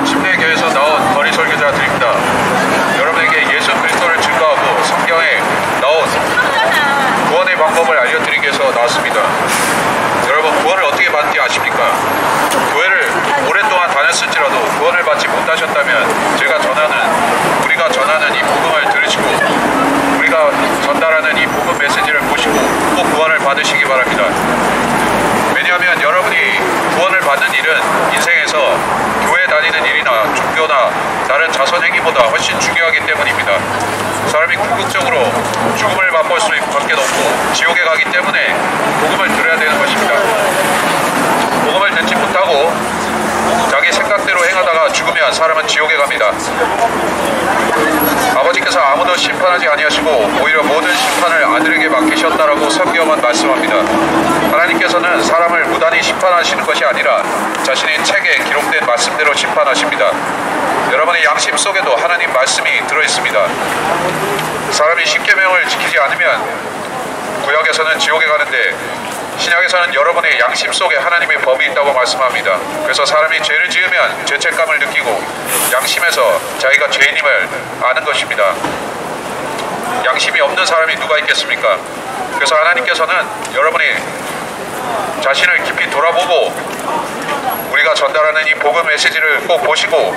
침례교회에서 나온 거리 설교자들입니다. 여러분에게 예수 그리스도를 증거하고 성경에 나온 구원의 방법을 알려드리기 위해서 나왔습니다. 여러분, 구원을 어떻게 받는지 아십니까? 교회를 오랫동안 다녔을지라도 구원을 받지 못하셨다면 우리가 전하는 이 복음을 들으시고 우리가 전달하는 이 복음 메시지를 보시고 꼭 구원을 받으시기 바랍니다. 왜냐하면 여러분이 구원을 받는 일은 인생에서 교회 다니는 일이나 종교나 다른 자선행위보다 훨씬 중요하기 때문입니다. 사람이 궁극적으로 죽음을 맛볼 수밖에 없고 지옥에 가기 때문에 복음을 들어야 되는 것입니다. 복음을 듣지 못하고 자기 생각대로 행하다가 죽으면 사람은 지옥에 갑니다. 아버지께서 아무도 심판하지 아니하시고 오히려 모든 심판을 아들에게 맡기셨다라고 성경은 말씀합니다. 하나님께서는 사람을 무단히 심판하시는 것이 아니라 자신의 책에 기록된 말씀대로 심판하십니다. 여러분의 양심 속에도 하나님 말씀이 들어있습니다. 사람이 십계명을 지키지 않으면 구약에서는 지옥에 가는데 신약에서는 여러분의 양심 속에 하나님의 법이 있다고 말씀합니다. 그래서 사람이 죄를 지으면 죄책감을 느끼고 양심에서 자기가 죄인임을 아는 것입니다. 양심이 없는 사람이 누가 있겠습니까? 그래서 하나님께서는 여러분이 자신을 깊이 돌아보고 우리가 전달하는 이 복음 메시지를 꼭 보시고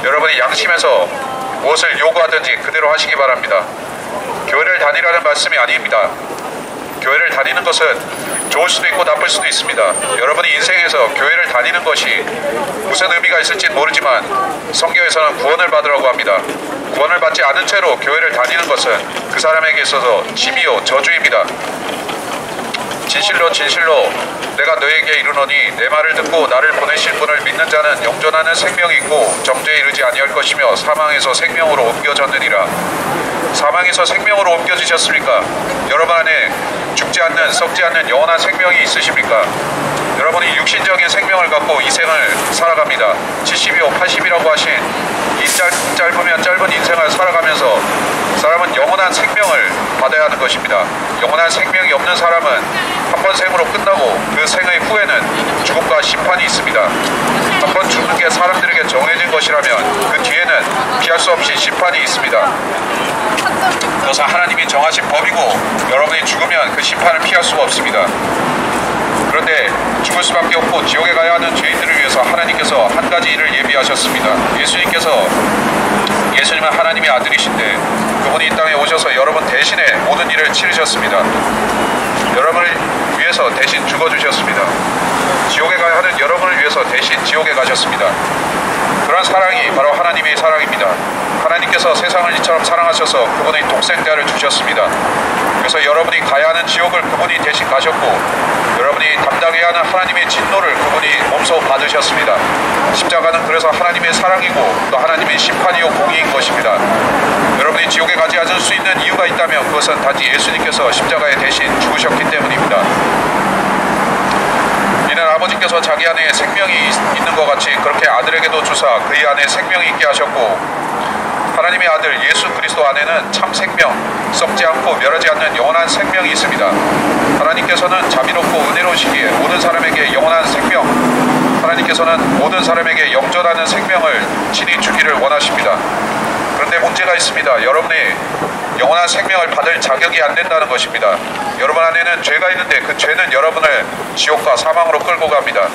여러분이 양심에서 무엇을 요구하든지 그대로 하시기 바랍니다. 교회를 다니라는 말씀이 아닙니다. 교회를 다니는 것은 좋을 수도 있고 나쁠 수도 있습니다. 여러분이 인생에서 교회를 다니는 것이 무슨 의미가 있을지는 모르지만 성경에서는 구원을 받으라고 합니다. 구원을 받지 않은 채로 교회를 다니는 것은 그 사람에게 있어서 짐이요 저주입니다. 진실로 진실로 내가 너에게 이르노니 내 말을 듣고 나를 보내실 분을 믿는 자는 영존하는 생명이 있고 정죄에 이르지 아니할 것이며 사망에서 생명으로 옮겨졌느니라. 사망에서 생명으로 옮겨지셨습니까? 여러분 안에 죽지 않는 썩지 않는 영원한 생명이 있으십니까? 여러분이 육신적인 생명을 갖고 이 생을 살아갑니다. 70이요 80이라고 하신 이 짧으면 짧은 인생을 살아가면서 사람은 영원한 생명을 받아야 하는 것입니다. 영원한 생명이 없는 사람은 한 번 생으로 끝나고 그 생의 후에는 죽음과 심판이 있습니다. 한 번 죽는 게 사람들에게 정해진 것이라면 그 뒤에는 피할 수 없이 심판이 있습니다. 그것은 하나님이 정하신 법이고 여러분이 죽으면 그 심판을 피할 수가 없습니다. 그런데 죽을 수밖에 없고 지옥에 가야 하는 죄인들을 위해서 하나님께서 한 가지 일을 예비하셨습니다. 예수님은 하나님의 아들이신데 그분이 이 땅에 오셔서 여러분 대신에 모든 일을 치르셨습니다. 여러분을 위해서 대신 죽어주셨습니다. 지옥에 가야 하는 여러분을 위해서 대신 지옥에 가셨습니다. 그런 사랑이 바로 하나님의 사랑입니다. 하나님께서 세상을 이처럼 사랑하셔서 그분의 독생자를 주셨습니다. 그래서 여러분이 가야 하는 지옥을 그분이 대신 가셨고 여러분이 담당해야 하는 하나님의 진노를 그분이 몸소 받으셨습니다. 십자가는 그래서 하나님의 사랑이고 또 하나님의 심판이요 공의인 것입니다. 여러분이 지옥에 가지 않을 수 있는 이유가 있다면 그것은 단지 예수님께서 십자가에 대신 죽으셨기 때문입니다. 이는 아버지께서 자기 안에 생명이 있는 것 같이 그렇게 아들에게도 주사 그의 안에 생명이 있게 하셨고 하나님의 아들 예수 그리스도 안에는 참 생명, 썩지 않고 멸하지 않는 영원한 생명이 있습니다. 하나님께서는 자비롭고 은혜로우시기에 모든 사람에게 영원한 생명, 하나님께서는 모든 사람에게 영존하는 생명을 친히 주기를 원하십니다. 그런데 문제가 있습니다. 여러분이 영원한 생명을 받을 자격이 안 된다는 것입니다. 여러분 안에는 죄가 있는데 그 죄는 여러분을 지옥과 사망으로 끌고 갑니다.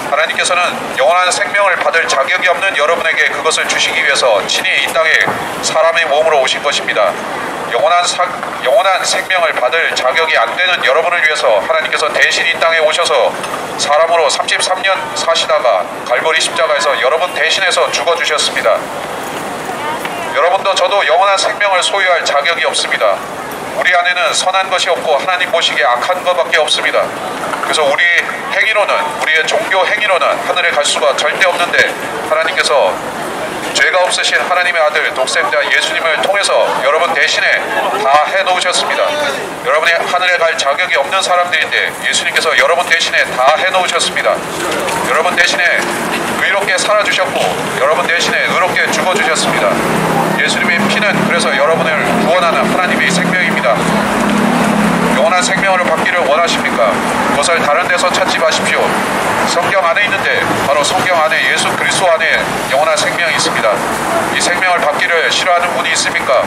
하나님께서는 영원한 생명을 받을 자격이 없는 여러분에게 그것을 주시기 위해서 친히 이 땅에 사람의 몸으로 오신 것입니다. 영원한 생명을 받을 자격이 안 되는 여러분을 위해서 하나님께서 대신 이 땅에 오셔서 사람으로 33년 사시다가 갈보리 십자가에서 여러분 대신해서 죽어주셨습니다. 여러분도 저도 영원한 생명을 소유할 자격이 없습니다. 우리 안에는 선한 것이 없고 하나님 보시기에 악한 것밖에 없습니다. 그래서 우리의 행위로는, 우리의 종교 행위로는 하늘에 갈 수가 절대 없는데 하나님께서 죄가 없으신 하나님의 아들 독생자 예수님을 통해서 여러분 대신에 다 해놓으셨습니다. 여러분이 하늘에 갈 자격이 없는 사람들인데 예수님께서 여러분 대신에 다 해놓으셨습니다. 여러분 대신에 의롭게 살아주셨고 여러분 대신에 의롭게 죽어주셨습니다. 예수님의 피는 그래서 여러분을 구원하는 하나님의 생명입니다. 영원한 생명을 받기를 원하십니까? 그것을 다른 데서 찾지 마십시오. 성경 안에 있는데 바로 성경 안에 예수 그리스도 안에 영원한 생명이 있습니다. 이 생명을 받기를 싫어하는 분이 있습니까?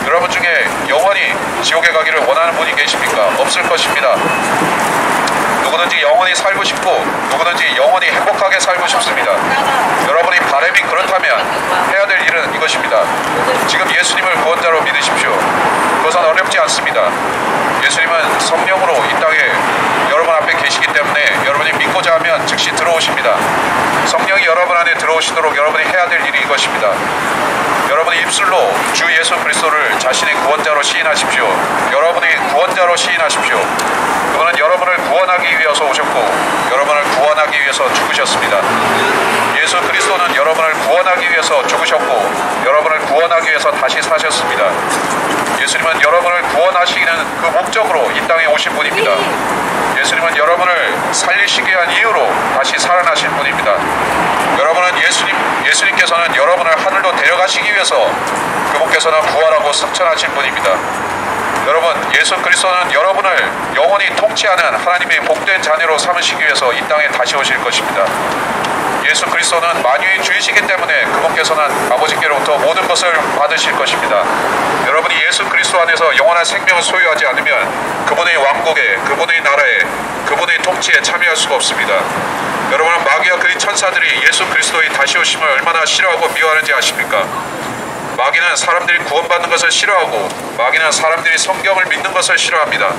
여러분 중에 영원히 지옥에 가기를 원하는 분이 계십니까? 없을 것입니다. 누구든지 영원히 살고 싶고 누구든지 영원히 행복하게 살고 싶습니다. 여러분이 바람이 그렇다면 해야 될 일은 이것입니다. 지금 예수님을 구원자로 믿으십시오. 그것은 어렵지 않습니다. 예수님은 성령으로 이 땅에 여러분 앞에 계시기 때문에 여러분이 믿고자 하면 즉시 들어오십니다. 성령이 여러분 안에 들어오시도록 여러분이 해야 될 일이 이것입니다. 여러분이 입술로 주 예수 그리스도를 자신의 구원자로 시인하십시오. 여러분이 구원자로 시인하십시오. 그분은 여러분을 구원하기 위해서 오셨고 여러분을 구원하기 위해서 죽으셨습니다. 예수 그리스도는 여러분을 구원하기 위해서 죽으셨고 여러분을 구원하기 위해서 다시 사셨습니다. 예수님은 여러분을 구원하시기는 그 목적으로 이 땅에 오신 분입니다. 예수님은 여러분을 살리시기 위한 이유로 다시 살아나신 분입니다. 여러분은 예수님께서는 여러분을 하늘로 데려가시기 위해서 그분께서는 부활하고 승천하신 분입니다. 여러분, 예수 그리스도는 여러분을 영원히 통치하는 하나님의 복된 자녀로 삼으시기 위해서 이 땅에 다시 오실 것입니다. 예수 그리스도는 만유의 주이시기 때문에 그분께서는 아버지께로부터 모든 것을 받으실 것입니다. 여러분이 예수 그리스도 안에서 영원한 생명을 소유하지 않으면 그분의 왕국에, 그분의 나라에, 그분의 통치에 참여할 수가 없습니다. 여러분은 마귀와 그의 천사들이 예수 그리스도의 다시 오심을 얼마나 싫어하고 미워하는지 아십니까? 마귀는 사람들이 구원받는 것을 싫어하고 마귀는 사람들이 성경을 믿는 것을 싫어합니다.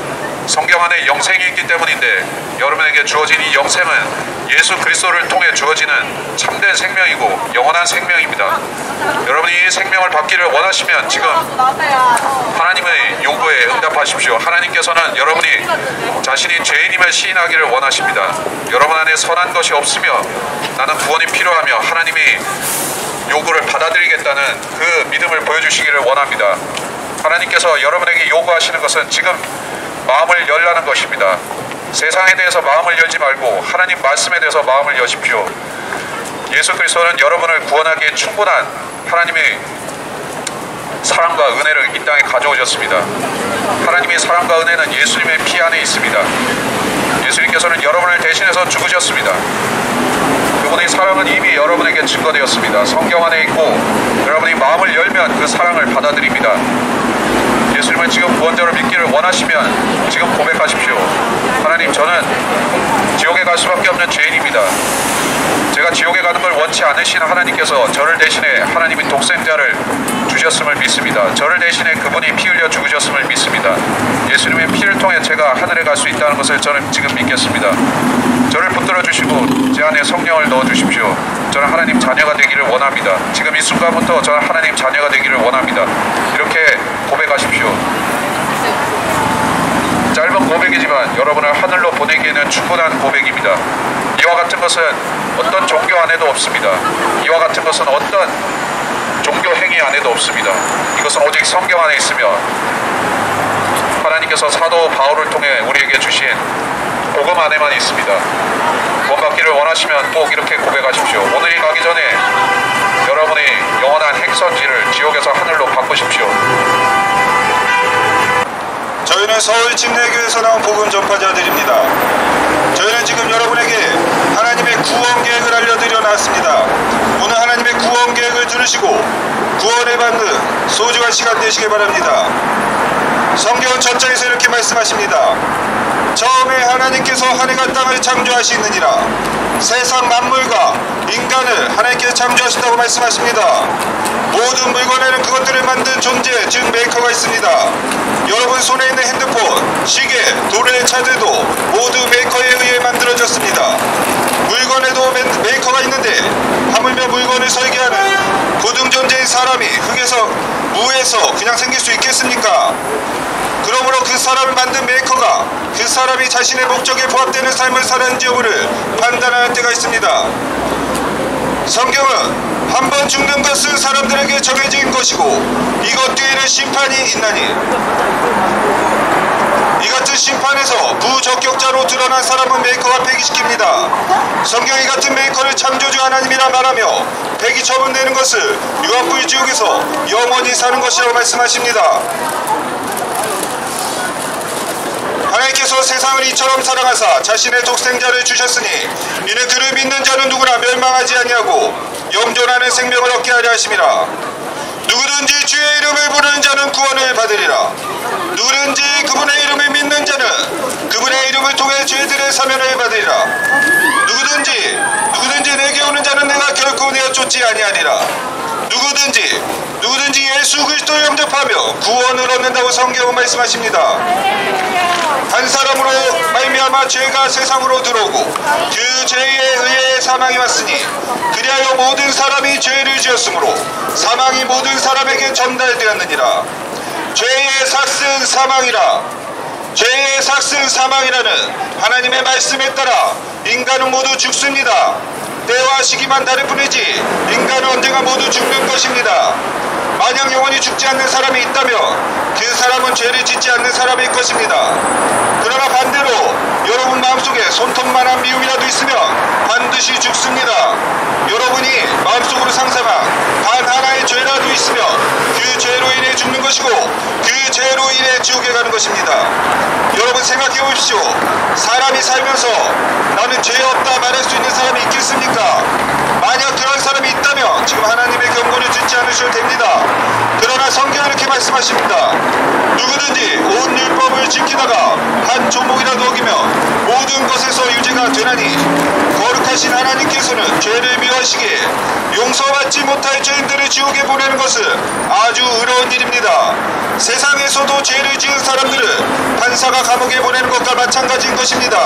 성경 안에 영생이 있기 때문인데 여러분에게 주어진 이 영생은 예수 그리스도를 통해 주어지는 참된 생명이고 영원한 생명입니다. 여러분이 이 생명을 받기를 원하시면 지금 하나님의 요구에 응답하십시오. 하나님께서는 여러분이 자신이 죄인임을 시인하기를 원하십니다. 여러분 안에 선한 것이 없으며 나는 구원이 필요하며 하나님이 요구를 받아들이겠다는 그 믿음을 보여주시기를 원합니다. 하나님께서 여러분에게 요구하시는 것은 지금 마음을 열라는 것입니다. 세상에 대해서 마음을 열지 말고 하나님 말씀에 대해서 마음을 여십시오. 예수 그리스도는 여러분을 구원하기에 충분한 하나님의 사랑과 은혜를 이 땅에 가져오셨습니다. 하나님의 사랑과 은혜는 예수님의 피 안에 있습니다. 예수님께서는 여러분을 대신해서 죽으셨습니다. 그분의 사랑은 이미 여러분에게 증거되었습니다. 성경 안에 있고 여러분이 마음을 열면 그 사랑을 받아들입니다. 예수님을 지금 구원자로 믿기를 원하시면 지금 고백하십시오. 하나님, 저는 지옥에 갈 수밖에 없는 죄인입니다. 제가 지옥에 가는 걸 원치 않으시는 하나님께서 저를 대신해 하나님이 독생자를 주셨음을 믿습니다. 저를 대신해 그분이 피 흘려 죽으셨음을 믿습니다. 예수님의 피를 통해 제가 하늘에 갈 수 있다는 것을 저는 지금 믿겠습니다. 저를 붙들어 주시고 제 안에 성령을 넣어 주십시오. 저는 하나님 자녀가 되기를 원합니다. 지금 이 순간부터 저는 하나님 자녀가 되기를 원합니다. 이렇게 고백하십시오. 짧은 고백이지만 여러분을 하늘로 보내기에는 충분한 고백입니다. 이와 같은 것은 어떤 종교 안에도 없습니다. 이와 같은 것은 어떤 종교 행위 안에도 없습니다. 이것은 오직 성경 안에 있으며 하나님께서 사도 바울을 통해 우리에게 주신 복음 안에만 있습니다. 구원받기를 원하시면 꼭 이렇게 고백하십시오. 오늘이 가기 전에 여러분이 영원한 행선지를 지옥에서 하늘로 바꾸십시오. 저희는 서울 침례교회에서 나온 복음 전파자들입니다. 저희는 지금 여러분에게 하나님의 구원 계획을 알려드려 나왔습니다. 오늘 하나님의 구원 계획을 들으시고 구원을 받는 소중한 시간 되시길 바랍니다. 성경은 첫 장에서 이렇게 말씀하십니다. 처음에 하나님께서 하늘과 땅을 창조하시느니라. 세상 만물과 인간을 하나님께서 창조하신다고 말씀하십니다. 모든 물건에는 그것들을 만든 존재, 즉 메이커가 있습니다. 여러분 손에 있는 핸드폰, 시계, 도르의 차들도 모두 메이커에 의해 만들어졌습니다. 물건에도 메이커가 있는데 하물며 물건을 설계하는 고등 존재인 사람이 흙에서 무에서 그냥 생길 수 있겠습니까? 그러므로 그 사람을 만든 메이커가 그 사람이 자신의 목적에 부합되는 삶을 사는지 여부를 판단하는 때가 있습니다. 성경은 한 번 죽는 것은 사람들에게 정해진 것이고 이것 뒤에는 심판이 있나니 이 같은 심판에서 부적격자로 드러난 사람은 메이커가 폐기시킵니다. 성경이 같은 메이커를 창조주 하나님이라 말하며 폐기 처분되는 것을 유아부의 지옥에서 영원히 사는 것이라고 말씀하십니다. 하나님께서 세상을 이처럼 사랑하사 자신의 독생자를 주셨으니 이는 그를 믿는 자는 누구나 멸망하지 아니하고 영존하는 생명을 얻게 하려 하심이라. 누구든지 주의 이름을 부르는 자는 구원을 받으리라. 누구든지 그분의 이름을 믿는 자는 그분의 이름을 통해 죄들의 사면을 받으리라. 누구든지 내게 오는 자는 내가 결코 내어 쫓지 아니하리라. 누구든지 예수 그리스도를 영접하며 구원을 얻는다고 성경은 말씀하십니다. 한 사람으로 말미암아 죄가 세상으로 들어오고 그 죄에 의해 사망이 왔으니 그리하여 모든 사람이 죄를 지었으므로 사망이 모든 사람에게 전달되었느니라. 죄의 삭은 사망이라. 죄의 삭은 사망이라는 하나님의 말씀에 따라 인간은 모두 죽습니다. 때와 시기만 다를 뿐이지 인간은 언젠가 모두 죽는 것입니다. 만약 영원히 죽지 않는 사람이 있다면 그 사람은 죄를 짓지 않는 사람일 것입니다. 그러나 반대로 여러분 마음속에 손톱만한 미움이라도 있으면 반드시 죽습니다. 여러분이 마음속으로 상상한 단 하나의 죄라도 있으면 그 죄로 인해 죽는 것이고 그 죄로 인해 지옥에 가는 것입니다. 여러분 생각해 보십시오. 사람이 살면서 나는 죄 없다 말할 수 있는 사람이 있겠습니까? 만약 그런 사람이 있다면 지금 하나님의 경고를 듣지 않으셔도 됩니다. 그러나 성경은 이렇게 말씀하십니다. 누구든지 온 율법을 지키다가 한 조목이라도 어기면 모든 것에서 유죄가 되나니 거룩하신 하나님께서는 죄를 미워하시기에 용서받지 못할 죄인들을 지옥에 보내는 것은 아주 의로운 일입니다. 세상에서도 죄를 지은 사람들을 판사가 감옥에 보내는 것과 마찬가지인 것입니다.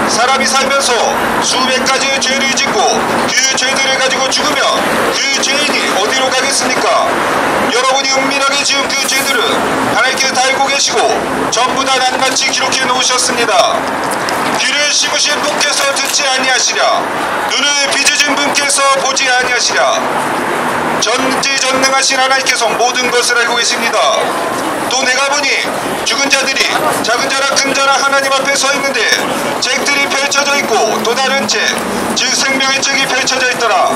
사람이 살면서 수백 가지의 죄를 짓고 그 죄들을 가지고 죽으면 그 죄인이 어디로 가겠습니까? 여러분이 은밀하게 지은 그 죄들은 하나님께서 다 알고 계시고 전부 다 낱낱이 기록해 놓으셨습니다. 귀를 심으신 분께서 듣지 아니하시랴. 눈을 빚으신 분께서 보지 아니하시랴. 전지전능하신 하나님께서 모든 것을 알고 계십니다. 또 내가 보니 죽은 자들이 작은 자나 큰 자나 하나님 앞에 서 있는데 책들이 펼쳐져 있고 또 다른 책, 즉 생명의 책이 펼쳐져 있더라.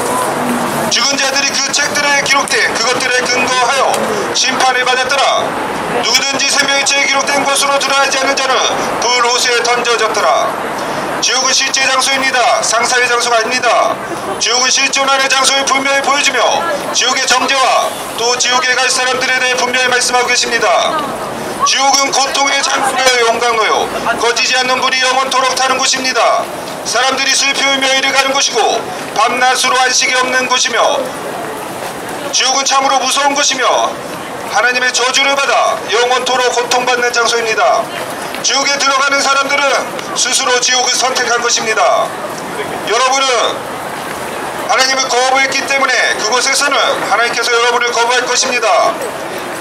죽은 자들이 그 책들에 기록된 그것들에 근거하여 심판을 받았더라. 누구든지 생명의 책에 기록된 곳으로 들어가지 않는 자는 불호수에 던져졌더라. 지옥은 실제 장소입니다. 상상의 장소가 아닙니다. 지옥은 실존하는 장소를 분명히 보여주며 지옥의 정죄와 또 지옥에 갈 사람들에 대해 분명히 말씀하고 계십니다. 지옥은 고통의 장소요 용광로요 꺼지지 않는 불이 영원토록 타는 곳입니다. 사람들이 슬피 울며 이를 가는 곳이고 밤낮으로 안식이 없는 곳이며 지옥은 참으로 무서운 곳이며 하나님의 저주를 받아 영원토록 고통받는 장소입니다. 지옥에 들어가는 사람들은 스스로 지옥을 선택한 것입니다. 여러분은 하나님을 거부했기 때문에 그곳에서는 하나님께서 여러분을 거부할 것입니다.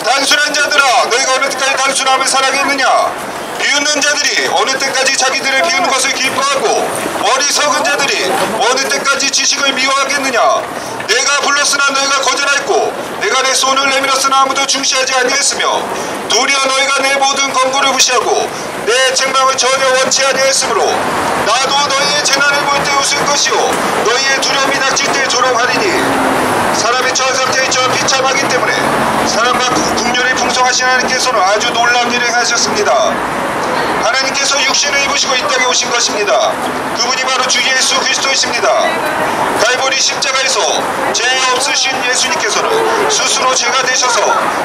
단순한 자들아, 너희가 어느 때까지 단순함을 사랑했느냐? 비웃는 자들이 어느 때까지 자기들을 비우는 것을 기뻐하고 어리석은 자들이 어느 때까지 지식을 미워하겠느냐? 내가 불렀으나 너희가 거절하였고 내가 내 손을 내밀었으나 아무도 중시하지 아니했으며 도리어 너희가 내 모든 권고를 무시하고 내 책망을 전혀 원치 아니했으므로 나도 너희의 재난을 볼 때 웃을 것이요 너희의 두려움이 닥칠 때 조롱하리니. 사람이 처한 상태에 처한 비참하기 때문에 사람과 국률이 풍성하신 하나님께서는 아주 놀라운 일을 하셨습니다. 하나님께서 육신을 입으시고 이 땅에 오신 것입니다. 그분이 바로 주 예수 그리스도이십니다. 갈보리 십자가에서 죄 없으신 예수님께서는 스스로 죄가 되셔서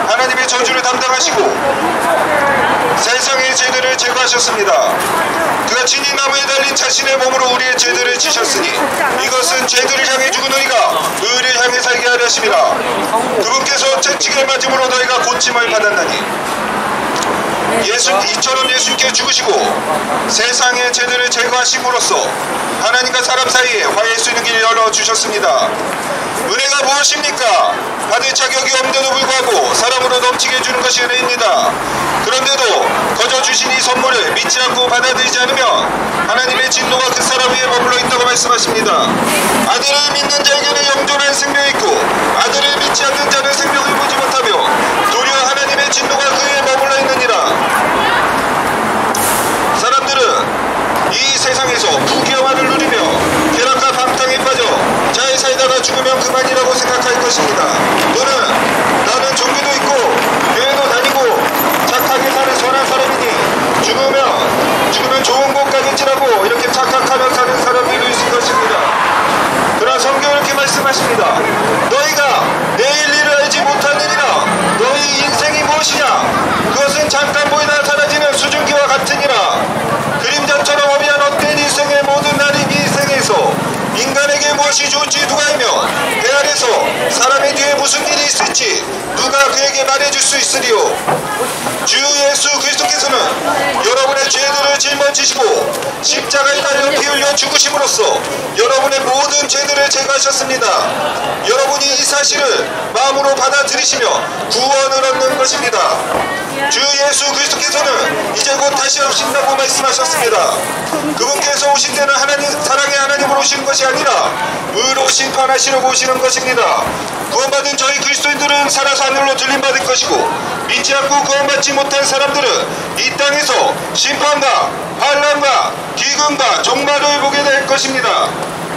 하나님의 저주를 담당하시고 세상의 죄들을 제거하셨습니다. 그가 친히 나무에 달린 자신의 몸으로 우리의 죄들을 지셨으니 이것은 죄들을 향해 죽은 너희가 의를 향해 살게 하려 하심이라. 그분께서 채찍을 맞음으로 너희가 고침을 받았나니 이처럼 예수님께 죽으시고 세상의 죄들을 제거하심으로써 하나님과 사람 사이에 화해할 수 있는 길을 열어주셨습니다. 은혜가 무엇입니까? 받을 자격이 없는데도 불구하고 사람으로 넘치게 해주는 것이 은혜입니다. 그런데도 거저 주신 이 선물을 믿지 않고 받아들이지 않으면 하나님의 진노가 그 사람 위에 머물러 있다고 말씀하십니다. 아들을 믿는 자에게는 영존한 생명이 있고 아들을 믿지 않는 자는 생명을 보지 못하며 도리어 하나님의 진노가 그에 머물러 있느니라. 사람들은 이 세상에서 부귀영화를 누리며 쾌락과 방탕에 빠져 잘 살다가 죽으면 그만이라고 생각할 것입니다. 나는 종교도 있고 교회도 다니고 착하게 사는 선한 사람이니 죽으면 받을지 누가 그에게 말해줄 수 있으리요. 주 예수 그리스도께서는 여러분의 죄들을 짊어지시고 십자가에 달려 피 흘려 죽으심으로써 여러분의 모든 죄들을 제거하셨습니다. 여러분이 이 사실을 마음으로 받아들이시며 구원을 얻는 것입니다. 주 예수 그리스도께서는 이제 곧 다시 오신다고 말씀하셨습니다. 그분께서 오신 때는 사랑의 하나님으로 오시는 것이 아니라 의로 심판하시려고 오시는 것입니다. 구원받은 저희 그리스도인들은 살아서 하늘로 들림받을 것이고 믿지 않고 구원받지 못한 사람들은 이 땅에서 심판과 환난과 기근과 종말을 보게 될 것입니다.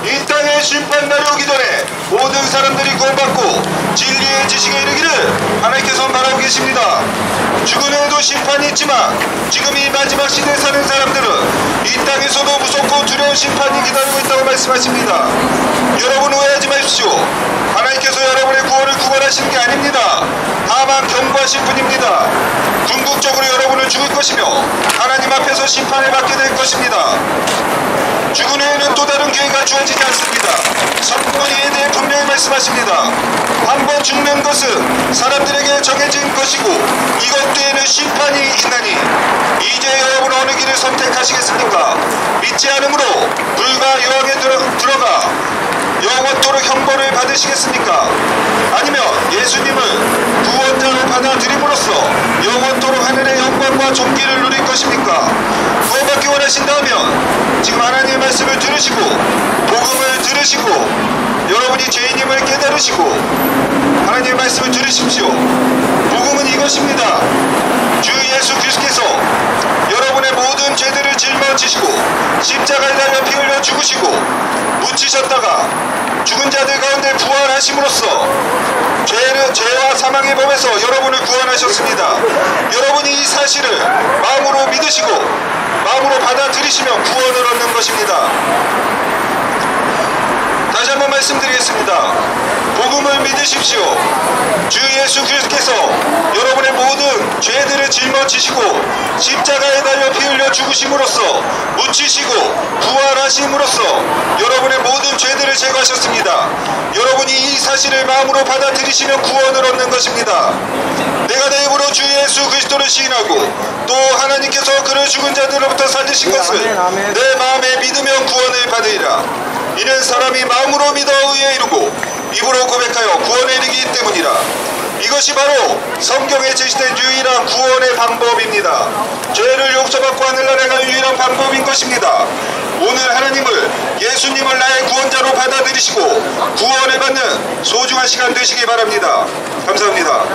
이 땅의 심판날이 오기 전에 모든 사람들이 구원받고 진리의 지식에 이르기를 하나님께서 말하고 계십니다. 죽은 후에도 심판이 있지만 지금 이 마지막 시대에 사는 사람들은 이 땅에서도 무섭고 두려운 심판이 기다리고 있다고 말씀하십니다. 여러분 오해하지 마십시오. 하나님께서 여러분의 구원을 구원하시는 게 아닙니다. 다만 경고하실 뿐입니다. 궁극적으로 여러분은 죽을 것이며 하나님 앞에서 심판을 받게 될 것입니다. 죽은 후에는 또 다른 기회가 주어지지 않습니다. 성경은 이에 대해 분명히 말씀하십니다. 한 번 죽는 것은 사람들에게 정해진 것이고 이것 뒤에는 심판이 있나니 이제 여러분 어느 길을 선택하시겠습니까? 믿지 않음으로 불과 유황에 들어가 영원토록 형벌을 받으시겠습니까? 아니면 예수님을 구원자로 받아들임으로써 영원토록 하늘의 영광과 존귀를 누릴 것입니까? 구원받기 원하신다면 지금 하나님의 말씀을 들으시고 복음을 들으시고 여러분이 죄인임을 깨달으시고 하나님의 말씀을 들으십시오. 복음은 이것입니다. 주 예수 그리스도께서 여러분의 모든 죄들을 짊어지시고 십자가에 달려 피 흘려 죽으시고 묻히셨다가 죽은 자들 가운데 부활하심으로써 죄와 사망의 법에서 여러분을 구원하셨습니다. 여러분이 이 사실을 마음으로 믿으시고 마음으로 받아들이시면 구원을 얻는 것입니다. 다시 한번 말씀드리겠습니다. 복음을 믿으십시오. 주 예수 그리스도께서 여러분의 모든 죄들을 짊어지시고 십자가에 달려 피 흘려 죽으심으로써 묻히시고 부활하심으로써 여러분의 모든 죄들을 제거하셨습니다. 여러분이 이 사실을 마음으로 받아들이시면 구원을 얻는 것입니다. 내가 내 입으로 주 예수 그리스도를 시인하고 또 하나님께서 그를 죽은 자들로부터 살리신 것을 내 마음에 믿으면 구원을 받으리라. 이는 사람이 마음으로 믿어 의에 이르고 입으로 고백하여 구원에 이르기 때문이라. 이것이 바로 성경에 제시된 유일한 구원의 방법입니다. 죄를 용서받고 하늘나라에 갈 유일한 방법인 것입니다. 오늘 하나님을 예수님을 나의 구원자로 받아들이시고 구원을 받는 소중한 시간 되시기 바랍니다. 감사합니다.